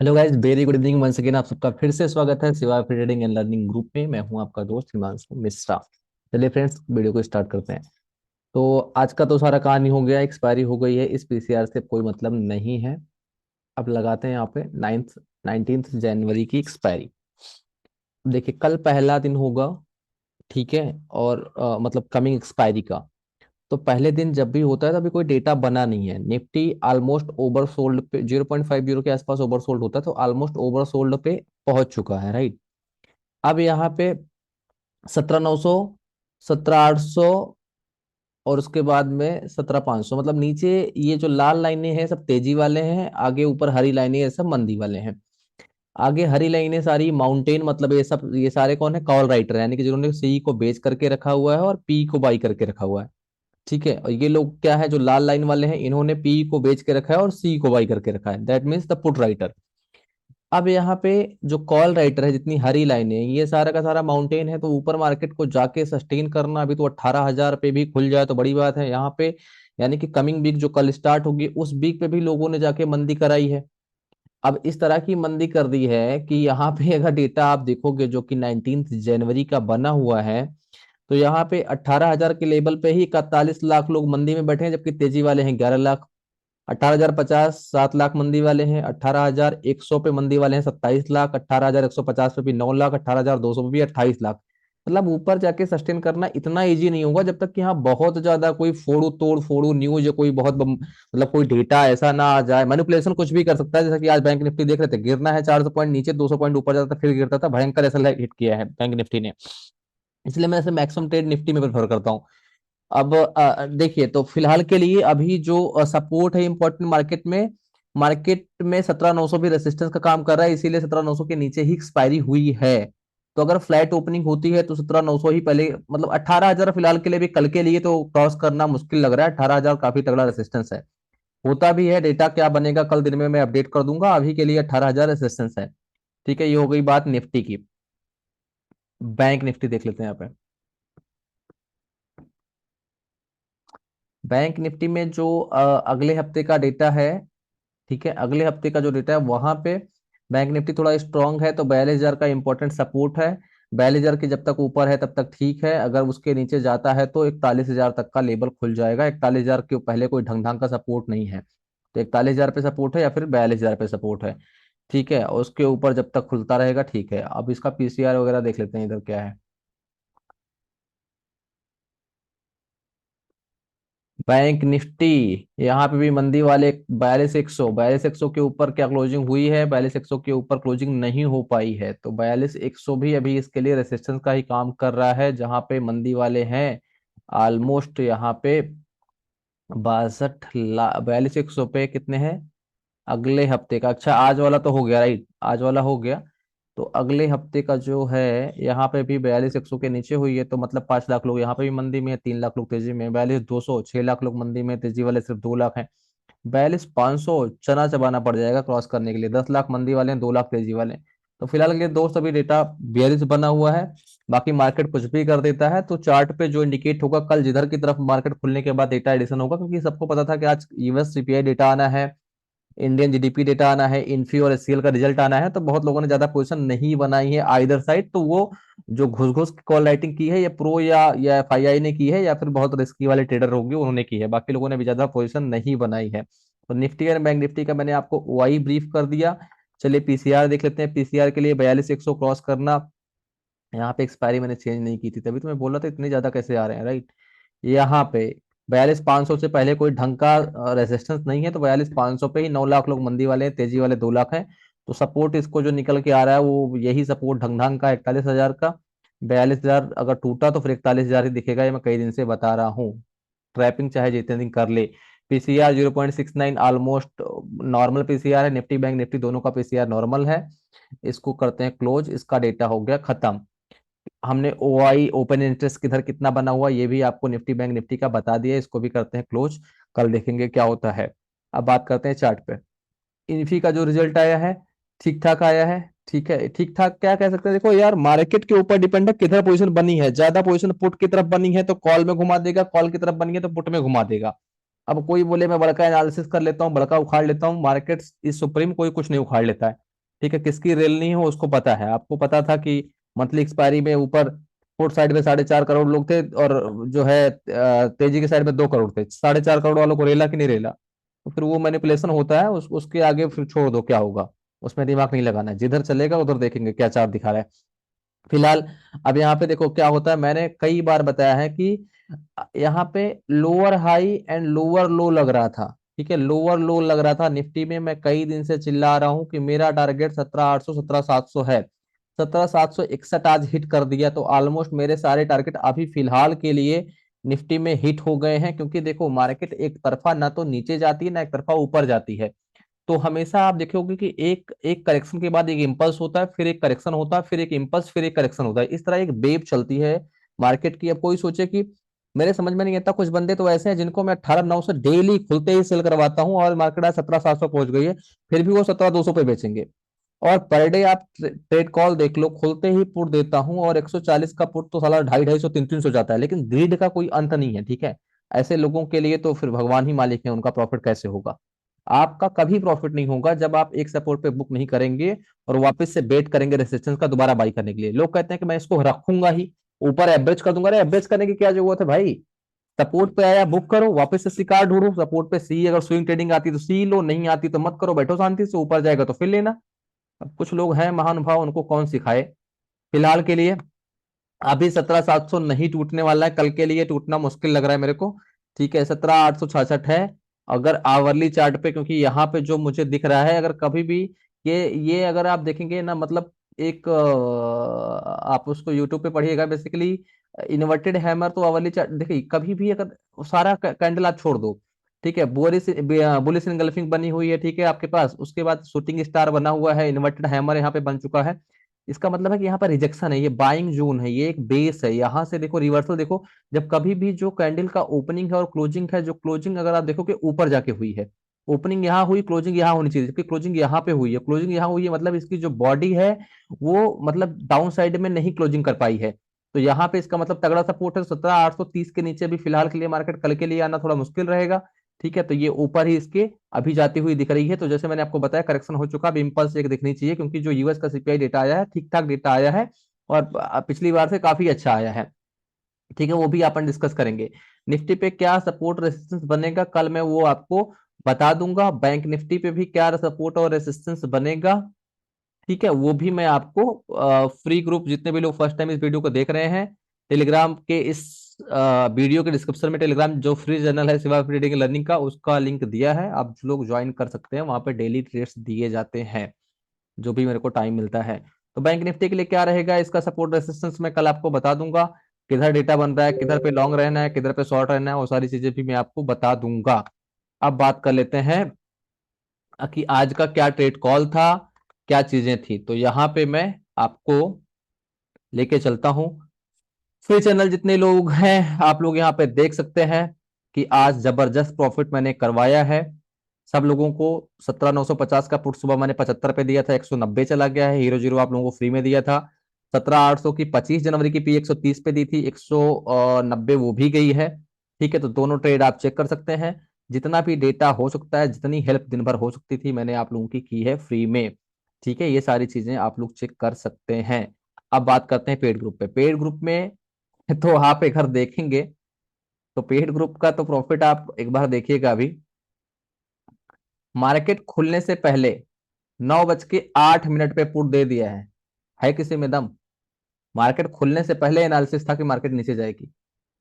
Hello guys, very good evening once again. आप सबका फिर से स्वागत है Shiva trading and learning group में। मैं हूं आपका दोस्त हिमांशु मिश्रा। चलिए फ्रेंड्स, वीडियो को स्टार्ट करते हैं। तो आज का तो सारा कहानी हो गया, एक्सपायरी हो गई है, इस पीसीआर से कोई मतलब नहीं है। अब लगाते हैं यहाँ पे 19 जनवरी की एक्सपायरी। देखिए, कल पहला दिन होगा, ठीक है। और मतलब कमिंग एक्सपायरी का। तो पहले दिन जब भी होता है तो अभी कोई डेटा बना नहीं है। निफ्टी ऑलमोस्ट ओवरसोल्ड पे 0.50 के आसपास ओवरसोल्ड होता है, तो ऑलमोस्ट ओवरसोल्ड पे पहुंच चुका है, राइट। अब यहाँ पे 17,900, 17,800 और उसके बाद में 17,500, मतलब नीचे ये जो लाल लाइनें हैं सब तेजी वाले हैं, आगे ऊपर हरी लाइनें ये सब मंदी वाले हैं। आगे हरी लाइनें सारी माउंटेन, मतलब ये सब ये सारे कौन है, कॉल राइटर, यानी कि जिन्होंने सी को बेच करके रखा हुआ है और पी को बाई करके रखा हुआ है। ठीक है, और ये लोग क्या है, जो लाल लाइन वाले हैं, इन्होंने पी को बेच के रखा है और सी को बाई करके रखा है, that means the put writer. अब यहाँ पे जो कॉल राइटर है, जितनी हरी लाइनें हैं, ये सारा का सारा माउंटेन है, तो ऊपर मार्केट को जाके सस्टेन करना, अभी तो 18,000 पे भी खुल जाए तो बड़ी बात है यहाँ पे। यानी कि कमिंग वीक जो कल स्टार्ट होगी, उस वीक पे भी लोगों ने जाके मंदी कराई है। अब इस तरह की मंदी कर दी है कि यहाँ पे अगर डेटा आप देखोगे जो कि 19 जनवरी का बना हुआ है, तो यहाँ पे 18,000 के लेवल पे ही 41 लाख लोग मंदी में बैठे हैं, जबकि तेजी वाले हैं 11 लाख। 18,050 7 लाख मंदी वाले हैं, 18,100 पे मंदी वाले हैं 27 लाख, 18,150 पे भी 9 लाख, 18,200 पे भी 28 लाख। मतलब ऊपर जाके सस्टेन करना इतना इजी नहीं होगा जब तक कि यहाँ बहुत ज्यादा कोई फोड़ू तोड़ फोड़ू न्यूज या कोई बहुत मतलब कोई डेटा ऐसा ना आ जाए। मैनिपुलेशन कुछ भी कर सकता है, जैसा कि आज बैंक निफ्टी देख रहे थे, गिरना है 400 पॉइंट नीचे, 200 पॉइंट ऊपर जाता था फिर गिरता था, भयंकर ऐसा हिट किया है बैंक निफ्टी ने। इसलिए मैं ऐसे मैक्सिमम ट्रेड निफ्टी में प्रेफर करता हूँ। अब देखिए, तो फिलहाल के लिए अभी जो सपोर्ट है इंपॉर्टेंट मार्केट में 17,900 भी रेसिस्टेंस का काम कर रहा है, इसीलिए 17,900 के नीचे ही एक्सपायरी हुई है। तो अगर फ्लैट ओपनिंग होती है तो 17,900 ही पहले, मतलब 18,000 फिलहाल के लिए भी, कल के लिए तो क्रॉस करना मुश्किल लग रहा है। 18,000 काफी तगड़ा रेसिस्टेंस है। होता भी है, डेटा क्या बनेगा कल दिन में मैं अपडेट कर दूंगा। अभी के लिए 18,000 रेसिस्टेंस है। ठीक है, ये हो गई बात निफ्टी की। बैंक निफ्टी देख लेते हैं यहाँ पे। बैंक निफ्टी में जो अगले हफ्ते का डेटा है, ठीक है, अगले हफ्ते का जो डेटा है वहां पे बैंक निफ्टी थोड़ा स्ट्रांग है, तो 42,000 का इंपॉर्टेंट सपोर्ट है। 42,000 के जब तक ऊपर है तब तक ठीक है, अगर उसके नीचे जाता है तो 41,000 तक का लेवल खुल जाएगा। 41,000 के पहले कोई ढंग ढंग का सपोर्ट नहीं है, तो 41,000 पे सपोर्ट है या फिर 42,000 पे सपोर्ट है। ठीक है, और उसके ऊपर जब तक खुलता रहेगा ठीक है। अब इसका पीसीआर वगैरह देख लेते हैं, इधर क्या है। बैंक निफ्टी, यहाँ पे भी मंदी वाले 42,100 के ऊपर क्या क्लोजिंग हुई है, 42,100 के ऊपर क्लोजिंग नहीं हो पाई है, तो 42,100 भी अभी इसके लिए रेसिस्टेंस का ही काम कर रहा है, जहां पे मंदी वाले हैं ऑलमोस्ट यहाँ पे 42,100 पे कितने हैं अगले हफ्ते का। अच्छा, आज वाला तो हो गया, राइट, आज वाला हो गया। तो अगले हफ्ते का जो है, यहाँ पे भी 42,100 के नीचे हुई है, तो मतलब 5 लाख लोग यहाँ पे भी मंदी में है, 3 लाख लोग तेजी में, 42,200 6 लाख लोग मंदी में, तेजी वाले सिर्फ 2 लाख हैं। 42,500 चना चबाना पड़ जाएगा क्रॉस करने के लिए, 10 लाख मंदी वाले हैं, 2 लाख तेजी वाले हैं। तो फिलहाल के लिए दोस्त अभी डेटा बेयरिश बना हुआ है। बाकी मार्केट कुछ भी कर देता है, तो चार्ट पे जो इंडिकेट होगा कल जिधर की तरफ मार्केट खुलने के बाद डेटा एडिशन होगा, क्योंकि सबको पता था कि आज यूएस सीपीआई डेटा आना है, इंडियन जीडीपी डेटा आना है, इन्फी और एचसीएल का रिजल्ट आना है, तो बहुत लोगों ने ज्यादा पोजीशन नहीं बनाई है आइदर साइड। तो वो जो घुस घुस कॉल राइटिंग की है, या प्रो या एफआईआई ने की है, या फिर बहुत रिस्की वाले ट्रेडर होंगे उन्होंने की है, बाकी लोगों ने भी ज्यादा पोजीशन नहीं बनाई है। तो निफ्टी और बैंक निफ्टी का मैंने आपको ओआई ब्रीफ कर दिया। चलिए पीसीआर देख लेते हैं। पीसीआर के लिए 42,100 क्रॉस करना, यहाँ पे एक्सपायरी मैंने चेंज नहीं की थी, तभी तो मैं बोल रहा था इतने ज्यादा कैसे आ रहे हैं, राइट। यहाँ पे 42,500 से पहले कोई ढंग का रेजिस्टेंस नहीं है, तो 42,500 पे ही 9 लाख लोग मंदी वाले हैं, तेजी वाले 2 लाख हैं। तो सपोर्ट इसको जो निकल के आ रहा है वो यही सपोर्ट ढंग ढंग का 41,000 का। 42,000 अगर टूटा तो फिर 41,000 ही दिखेगा, ये मैं कई दिन से बता रहा हूँ। ट्रैपिंग चाहे जितने दिन कर ले। पीसीआर 0.69 ऑलमोस्ट नॉर्मल पीसीआर है, निफ्टी बैंक निफ्टी दोनों का पीसीआर नॉर्मल है। इसको करते हैं क्लोज, इसका डेटा हो गया खत्म। हमने ओआई ओपन इंटरेस्ट किधर कितना बना हुआ ये भी आपको निफ्टी बैंक निफ्टी का बता दिया, इसको भी करते हैं क्लोज। कल देखेंगे क्या होता है। अब बात करते हैं चार्ट पे। इन्फी का जो रिजल्ट आया है, ठीक ठाक आया है। ठीक है, ठीक ठाक क्या कह सकते हैं, देखो यार, मार्केट के ऊपर डिपेंड है किधर पोजीशन बनी है। ज्यादा पोजीशन पुट की तरफ बनी है तो कॉल में घुमा देगा, कॉल की तरफ बनी है तो पुट में घुमा देगा। अब कोई बोले मैं बड़का एनालिसिस कर लेता हूँ, बड़का उखाड़ लेता हूँ, मार्केट इज सुप्रीम, कोई कुछ नहीं उखाड़ लेता है। ठीक है, किसकी रेलनी है उसको पता है। आपको पता था कि मंथली एक्सपायरी में ऊपर फोर्थ साइड में 4.5 करोड़ लोग थे, और जो है तेजी के साइड में 2 करोड़ थे। 4.5 करोड़ वालों को रेला कि नहीं रेला? तो फिर वो मैनिपुलेशन होता है, उसके आगे फिर छोड़ दो क्या होगा, उसमें दिमाग नहीं लगाना है। जिधर चलेगा उधर देखेंगे क्या चार्ट दिखा रहा है। फिलहाल अब यहाँ पे देखो क्या होता है, मैंने कई बार बताया है कि यहाँ पे लोअर हाई एंड लोअर लो लग रहा था। ठीक है, लोअर लो लग रहा था निफ्टी में। मैं कई दिन से चिल्ला रहा हूं कि मेरा टारगेट 17,800 17,700 है। 17,761 आज हिट कर दिया, तो ऑलमोस्ट मेरे सारे टारगेट अभी फिलहाल के लिए निफ्टी में हिट हो गए हैं। क्योंकि देखो मार्केट एक तरफा ना तो नीचे जाती है ना एक तरफा ऊपर जाती है। तो हमेशा आप देखोगे कि एक एक करेक्शन के बाद एक इंपल्स होता है, फिर एक करेक्शन होता है, फिर एक इंपल्स, फिर एक करेक्शन होता है। इस तरह एक वेव चलती है मार्केट की। अब कोई सोचे कि मेरे समझ में नहीं आता, कुछ बंदे तो ऐसे हैं जिनको मैं 18,900 से डेली खुलते ही सेल करवाता हूं, और मार्केट आज 17,700 पहुंच गई है, फिर भी वो 17,200 पे बेचेंगे। और पर डे आप ट्रेड कॉल देख लो, खुलते ही पुट देता हूं, और 140 का पुट तो साला 250, 250, 300 जाता है, लेकिन ग्रीड का कोई अंत नहीं है। ठीक है, ऐसे लोगों के लिए तो फिर भगवान ही मालिक है, उनका प्रॉफिट कैसे होगा? आपका कभी प्रॉफिट नहीं होगा जब आप एक सपोर्ट पे बुक नहीं करेंगे और वापस से वेट करेंगे रेसिस्टेंस का दोबारा बाई करने के लिए। लोग कहते हैं कि मैं इसको रखूंगा ही, ऊपर एवरेज कर दूंगा। अरे एवरेज करने की क्या जरूरत है भाई? सपोर्ट पे आया बुक करो, वापस से शिकार ढूंढो। सपोर्ट पे सी, अगर स्विंग ट्रेडिंग आती तो सी लो, नहीं आती तो मत करो, बैठो शांति से। ऊपर जाएगा तो फिर लेना। अब कुछ लोग हैं महानुभाव, उनको कौन सिखाए। फिलहाल के लिए अभी 17,700 नहीं टूटने वाला है, कल के लिए टूटना मुश्किल लग रहा है मेरे को। ठीक है, 17,866 है। अगर आवरली चार्ट पे, क्योंकि यहाँ पे जो मुझे दिख रहा है, अगर कभी भी ये अगर आप देखेंगे ना, मतलब एक आप उसको यूट्यूब पे पढ़िएगा बेसिकली, इन्वर्टेड हैमर। तो आवरली चार्ट देखिए, कभी भी अगर सारा कैंडल आप छोड़ दो, ठीक है, बुलिश बुलिश इनगल्फिंग बनी हुई है, ठीक है आपके पास, उसके बाद शूटिंग स्टार बना हुआ है, इन्वर्टेड हैमर यहाँ पे बन चुका है, इसका मतलब है कि यहाँ पर रिजेक्शन है, ये बाइंग जोन है, ये एक बेस है। यहाँ से देखो रिवर्सल देखो, जब कभी भी जो कैंडल का ओपनिंग है और क्लोजिंग है, जो क्लोजिंग अगर आप देखो कि ऊपर जाके हुई है, ओपनिंग यहाँ हुई, क्लोजिंग यहाँ होनी चाहिए, जबकि क्लोजिंग यहाँ पे हुई है, क्लोजिंग यहाँ हुई है, मतलब इसकी जो बॉडी है वो मतलब डाउन साइड में नहीं क्लोजिंग कर पाई है। तो यहाँ पे इसका मतलब तगड़ा सपोर्ट है। 17,830 के नीचे भी फिलहाल के लिए मार्केट कल के लिए आना थोड़ा मुश्किल रहेगा। ठीक है, तो ये ऊपर ही इसके अभी जाती हुई दिख रही है। तो जैसे मैंने आपको बताया, करेक्शन हो चुका, अब इंपल्स एक दिखनी चाहिए, क्योंकि जो यूएस का सीपीआई डेटा आया है ठीक ठाक डेटा आया है, और पिछली बार से काफी अच्छा आया है। ठीक है, वो भी अपन डिस्कस करेंगे। निफ्टी पे क्या सपोर्ट रेसिस्टेंस बनेगा कल मैं वो आपको बता दूंगा। बैंक निफ्टी पे भी क्या सपोर्ट और रेसिस्टेंस बनेगा, ठीक है, वो भी मैं आपको फ्री ग्रुप, जितने भी लोग फर्स्ट टाइम इस वीडियो को देख रहे हैं, टेलीग्राम के इस वीडियो के डिस्क्रिप्शन में टेलीग्राम जो फ्री चैनल है सिवा ट्रेडिंग लर्निंग का, उसका लिंक दिया है, आप लोग ज्वाइन कर सकते हैं। वहां पे डेली ट्रेड्स दिए जाते हैं जो भी मेरे को टाइम मिलता है। तो बैंक निफ्टी के लिए क्या रहेगा इसका सपोर्ट रेसिस्टेंस, मैं कल आपको बता दूंगा। किधर डेटा बन रहा है, किधर पे लॉन्ग रहना है, किधर पे शॉर्ट रहना है, वो सारी चीजें भी मैं आपको बता दूंगा। अब बात कर लेते हैं कि आज का क्या ट्रेड कॉल था, क्या चीजें थी। तो यहाँ पे मैं आपको लेके चलता हूँ। फ्री चैनल जितने लोग हैं, आप लोग यहाँ पे देख सकते हैं कि आज जबरदस्त प्रॉफिट मैंने करवाया है सब लोगों को। 17,950 का पुट सुबह मैंने 75 पे दिया था, 190 चला गया है। हीरो जीरो आप लोगों को फ्री में दिया था। 17,800 की 25 जनवरी की पी 130 पे दी थी, 190 वो भी गई है। ठीक है, तो दोनों ट्रेड आप चेक कर सकते हैं। जितना भी डेटा हो सकता है, जितनी हेल्प दिन भर हो सकती थी, मैंने आप लोगों की है फ्री में। ठीक है, ये सारी चीजें आप लोग चेक कर सकते हैं। अब बात करते हैं पेड ग्रुप पे। पेड ग्रुप में तो आप एक बार देखेंगे, तो पेड ग्रुप का तो प्रॉफिट आप एक बार देखिएगा। अभी मार्केट खुलने से पहले 9:08 पे पुट दे दिया है किसी में दम? मार्केट खुलने से पहले एनालिसिस था कि मार्केट नीचे जाएगी।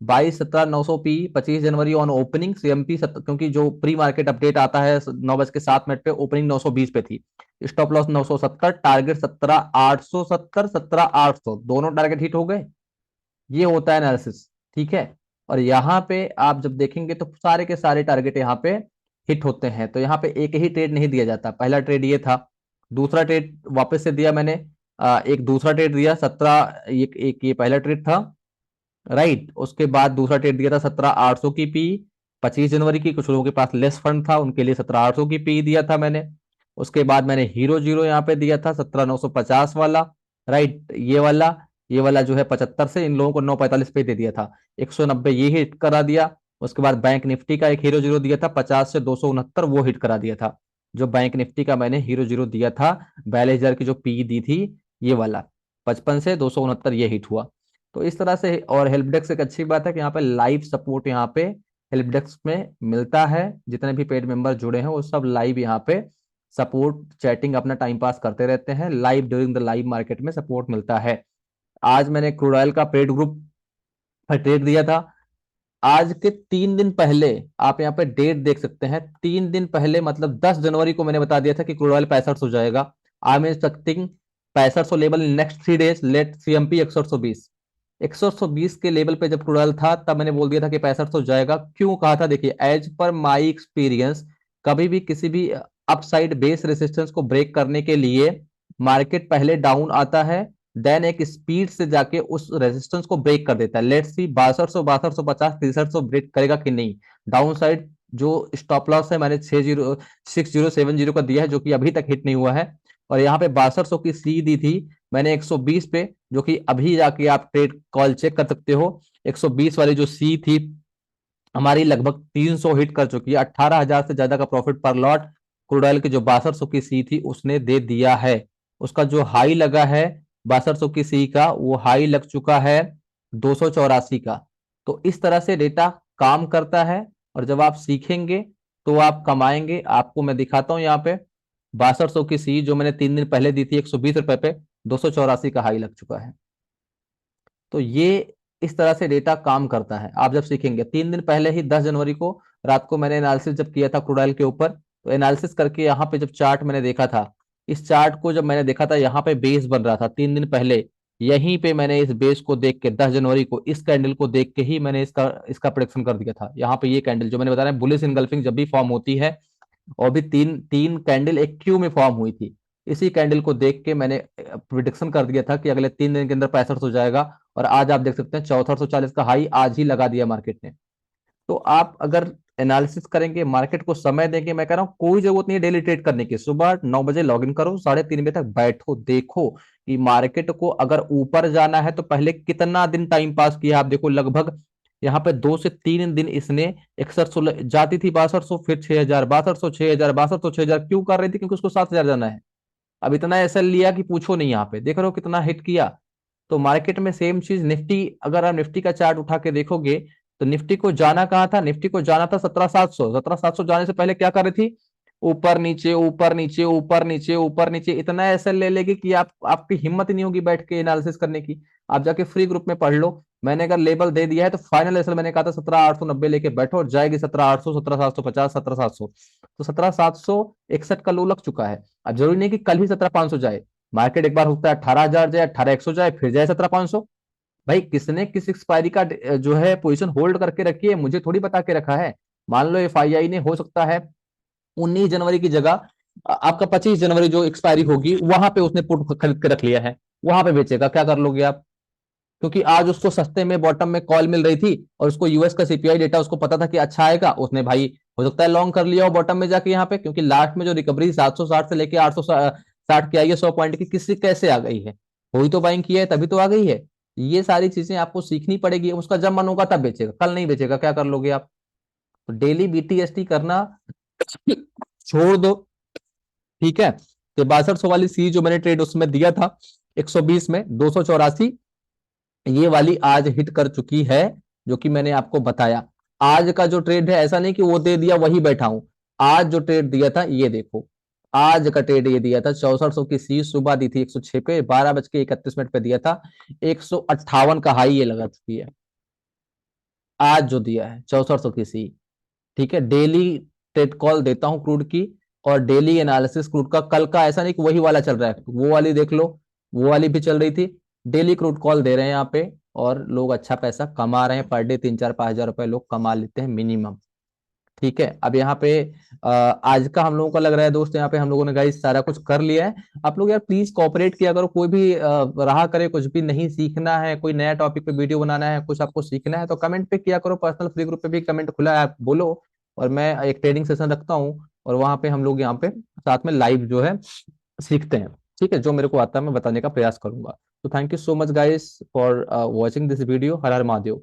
22,17,900 P 25 January on opening CMP, क्योंकि जो प्री मार्केट अपडेट आता है 9:07 पे, ओपनिंग 920 पे थी। स्टॉप लॉस 970, टारगेट 17,870, 17,800, दोनों टारगेट हिट हो गए। ये होता है एनालिसिस। ठीक है, और यहाँ पे आप जब देखेंगे तो सारे के सारे टारगेट यहाँ पे हिट होते हैं। तो यहाँ पे एक ही ट्रेड नहीं दिया जाता। पहला ट्रेड ये था, दूसरा ट्रेड वापस से दिया मैंने, एक दूसरा ट्रेड दिया 17, एक ये पहला ट्रेड था, राइट। उसके बाद दूसरा ट्रेड दिया था 17,800 की पी 25 जनवरी की। कुछ लोगों के पास लेस फंड था, उनके लिए 17,800 की पी दिया था मैंने। उसके बाद मैंने हीरो जीरो यहाँ पे दिया था 17,950 वाला, राइट, ये वाला जो है 75 से इन लोगों को 945 पे दे दिया था। 190 ये हिट करा दिया। उसके बाद बैंक निफ्टी का एक हीरो जीरो दिया था 50 से 269, वो हिट करा दिया था। जो बैंक निफ्टी का मैंने हीरो जीरो दिया था, 42,000 की जो पी दी थी, ये वाला 55 से 269 ये हिट हुआ। तो इस तरह से। और हेल्प डेस्क एक अच्छी बात है कि यहाँ पे लाइव सपोर्ट यहाँ पे हेल्प डेस्क में मिलता है। जितने भी पेड मेंबर जुड़े हैं वो सब लाइव यहाँ पे सपोर्ट चैटिंग अपना टाइम पास करते रहते हैं। Live during the live market में सपोर्ट मिलता है। आज मैंने क्रूड ऑयल का पेड ग्रुप ट्रेड दिया था। आज के 3 दिन पहले आप यहाँ पे डेट देख सकते हैं। 3 दिन पहले मतलब 10 जनवरी को मैंने बता दिया था कि क्रूड ऑयल 65 हो जाएगा। I am expecting 65 level in next 3 days. Let CMP 120, 120 के लेवल पे जब क्रूड ऑयल था तब मैंने बोल दिया था कि 65 हो जाएगा। क्यों कहा था? देखिए, एज पर माई एक्सपीरियंस, कभी भी किसी भी अपसाइड बेस रेसिस्टेंस को ब्रेक करने के लिए मार्केट पहले डाउन आता है, देन एक स्पीड से जाके उस रेजिस्टेंस को ब्रेक कर देता है। लेट्स सी 6250, 6300 ब्रेक करेगा कि नहीं। डाउन साइड जो स्टॉप लॉस है मैंने 6070 का दिया है, जो कि अभी तक हिट नहीं हुआ है। और यहाँ पे 6200 की सी दी थी मैंने 120 पे, जो कि अभी जाके आप ट्रेड कॉल चेक कर सकते हो। 120 वाली जो सी थी हमारी लगभग 300 हिट कर चुकी है। 18,000 से ज्यादा का प्रॉफिट पर लॉट क्रूड ऑयल की जो 6200 की सी थी उसने दे दिया है। उसका जो हाई लगा है 6200 की सी का, वो हाई लग चुका है 284 का। तो इस तरह से डेटा काम करता है। और जब आप सीखेंगे तो आप कमाएंगे। आपको मैं दिखाता हूं यहाँ पे 6200 की सी जो मैंने 3 दिन पहले दी थी 120 रुपए पे, 284 का हाई लग चुका है। तो ये इस तरह से डेटा काम करता है। आप जब सीखेंगे 3 दिन पहले ही 10 जनवरी को रात को मैंने एनालिसिस जब किया था क्रूड ऑयल के ऊपर, तो एनालिसिस करके यहाँ पे जब चार्ट मैंने देखा था, इस चार्ट को जब मैंने देखा था यहाँ पे बेस बन रहा था 3 दिन पहले। यहीं पे मैंने इस बेस को देख के 10 जनवरी को इस कैंडल को देख के ही मैंने इसका इसका प्रेडिक्शन कर दिया था। यहाँ पे ये कैंडल जो मैंने बताया बुलिश इनगल्फिंग जब भी फॉर्म होती है, और भी तीन तीन कैंडल एक क्यू में फॉर्म हुई थी, इसी कैंडल को देख के मैंने प्रिडिक्शन कर दिया था कि अगले 3 दिन के अंदर 65 हो जाएगा। और आज आप देख सकते हैं 6440 का हाई आज ही लगा दिया मार्केट ने। तो आप अगर एनालिसिस करेंगे, मार्केट को समय देंगे, मैं कह रहा हूं कोई जरूरत नहीं है डेली ट्रेड करने की। सुबह 9 बजे लॉग इन करो, 3:30 बजे तक बैठो, देखो कि मार्केट को अगर ऊपर जाना है तो पहले कितना दिन टाइम पास किया। आप देखो लगभग यहाँ पे 2 से 3 दिन इसने 6116 जाती थी 6200, फिर 6000, 6200, 6000, 6200, 6000 क्यों कर रही थी? क्योंकि उसको 7000 जाना है। अब इतना ऐसा लिया कि पूछो नहीं। यहाँ पे देख रहे हो कितना हिट किया। तो मार्केट में सेम चीज निफ्टी, अगर आप निफ्टी का चार्ट उठा के देखोगे तो निफ्टी को जाना कहाँ था? निफ्टी को जाना था 17,700। 17,700 जाने से पहले क्या कर रही थी? ऊपर नीचे, ऊपर नीचे, ऊपर नीचे, ऊपर नीचे। इतना ऐसा ले लेगी कि आपकी हिम्मत ही नहीं होगी बैठ के एनालिसिस करने की। आप जाके फ्री ग्रुप में पढ़ लो। मैंने अगर लेवल दे दिया है तो फाइनल लेवल मैंने कहा था 17,890 लेके बैठो, और जाएगी 17,800, 17,750, 17,700। तो 17,761 का लो लग चुका है। अब जरूरी नहीं कि कल ही 17,500 जाए। मार्केट एक बार होता है 18,000 जाए, 18,100 जाए, फिर जाए 17,500। भाई किसने किस एक्सपायरी का जो है पोजीशन होल्ड करके रखी है? मुझे थोड़ी बता के रखा है। मान लो एफआईआई ने हो सकता है 19 जनवरी की जगह आपका 25 जनवरी जो एक्सपायरी होगी वहां पे उसने पुट खरीद के रख लिया है, वहां पे बेचेगा। क्या कर लोगे आप? क्योंकि आज उसको सस्ते में बॉटम में कॉल मिल रही थी और उसको यूएस का सीपीआई डेटा उसको पता था कि अच्छा आएगा, उसने भाई हो सकता है लॉन्ग कर लिया हो बॉटम में जाके यहाँ पे। क्योंकि लास्ट में जो रिकवरी 760 से लेके 860 की आई है 100 पॉइंट की, किससे कैसे आ गई है? कोई तो बाइंग किया है तभी तो आ गई है। ये सारी चीजें आपको सीखनी पड़ेगी। उसका जब मन होगा तब बेचेगा, कल नहीं बेचेगा। क्या कर लोगे आप? तो डेली बीटीएसटी करना छोड़ दो। ठीक है। तो 6200 वाली सी जो मैंने ट्रेड उसमें दिया था 120 में 284, ये वाली आज हिट कर चुकी है, जो कि मैंने आपको बताया। आज का जो ट्रेड है ऐसा नहीं कि वो दे दिया वही बैठा हूं। आज जो ट्रेड दिया था ये देखो, आज का ट्रेड ये दिया था 6400 की सी सुबह दी थी 106 पे, 12:31 पे दिया था 158 का हाई ये लगा चुकी है। आज जो दिया है 6400 की सी। ठीक है। डेली ट्रेड कॉल देता हूं क्रूड की, और डेली एनालिसिस क्रूड का। कल का ऐसा नहीं कि वही वाला चल रहा है, वो वाली देख लो, वो वाली भी चल रही थी। डेली क्रूड कॉल दे रहे हैं यहाँ पे, और लोग अच्छा पैसा कमा रहे हैं। पर डे 3-4-5 हजार रुपए लोग कमा लेते हैं मिनिमम। ठीक है। अब यहाँ पे आज का हम लोगों का लग रहा है दोस्त, यहाँ पे हम लोगों ने गाइस सारा कुछ कर लिया है। आप लोग यार प्लीज कोऑपरेट किया करो। कोई भी रहा करे, कुछ भी नहीं सीखना है, कोई नया टॉपिक पे वीडियो बनाना है, कुछ आपको सीखना है तो कमेंट पे किया करो। पर्सनल फ्री ग्रुप पे भी कमेंट खुला है, आप बोलो। और मैं एक ट्रेडिंग सेशन रखता हूँ, और वहां पे हम लोग यहाँ पे साथ में लाइव जो है सीखते हैं। ठीक है। जो मेरे को आता है मैं बताने का प्रयास करूंगा। तो thank you so much guys for watching this video. Her her Mahadev.